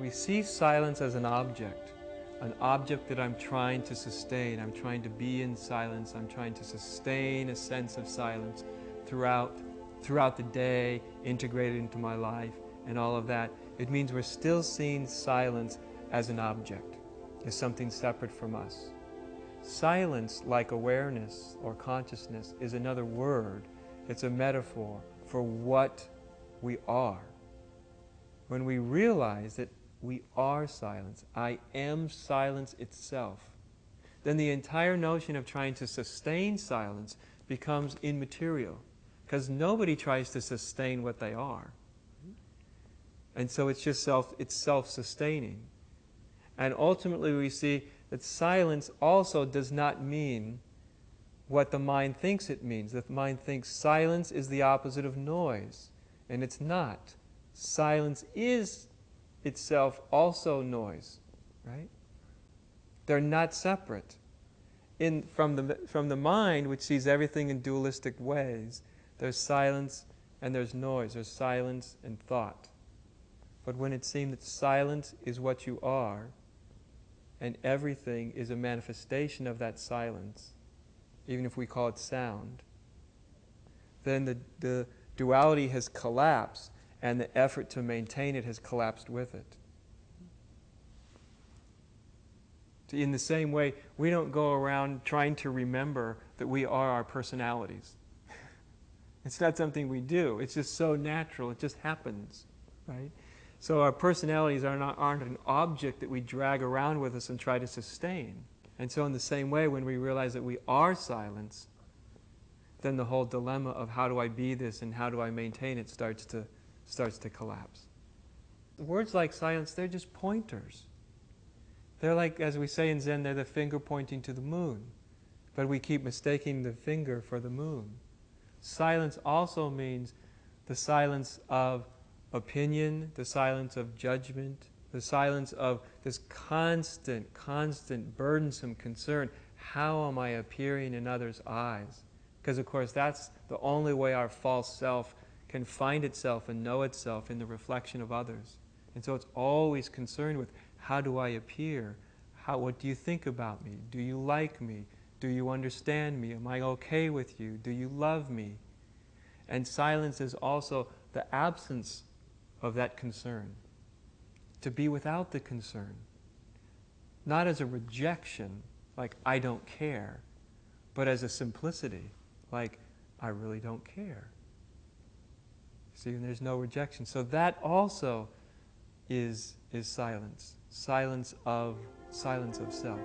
we see silence as an object that I'm trying to sustain. I'm trying to be in silence. I'm trying to sustain a sense of silence throughout the day, integrated into my life, and all of that. It means we're still seeing silence as an object, as something separate from us. Silence, like awareness or consciousness, is another word. It's a metaphor for what we are. When we realize that we are silence, I am silence itself, then the entire notion of trying to sustain silence becomes immaterial, because nobody tries to sustain what they are. And so it's just self-sustaining. And ultimately we see that silence also does not mean what the mind thinks it means. The mind thinks silence is the opposite of noise, and it's not. Silence is itself also noise, right? They're not separate. From the mind, which sees everything in dualistic ways, there's silence and there's noise. There's silence and thought. But when it seems that silence is what you are, and everything is a manifestation of that silence, even if we call it sound, then the duality has collapsed, and the effort to maintain it has collapsed with it. In the same way, we don't go around trying to remember that we are our personalities. It's not something we do. It's just so natural. It just happens, right? So our personalities aren't an object that we drag around with us and try to sustain. And so in the same way, when we realize that we are silence, then the whole dilemma of how do I be this and how do I maintain it starts to collapse. Words like silence, they're just pointers. They're like, as we say in Zen, they're the finger pointing to the moon. But we keep mistaking the finger for the moon. Silence also means the silence of opinion, the silence of judgment, the silence of this constant, burdensome concern. How am I appearing in others' eyes? Because, of course, that's the only way our false self can find itself and know itself in the reflection of others. And so it's always concerned with, how do I appear? What do you think about me? Do you like me? Do you understand me? Am I okay with you? Do you love me? And silence is also the absence of that concern. To be without the concern. Not as a rejection, like I don't care, but as a simplicity, like I really don't care. See, and there's no rejection. So that also is silence. Silence of self.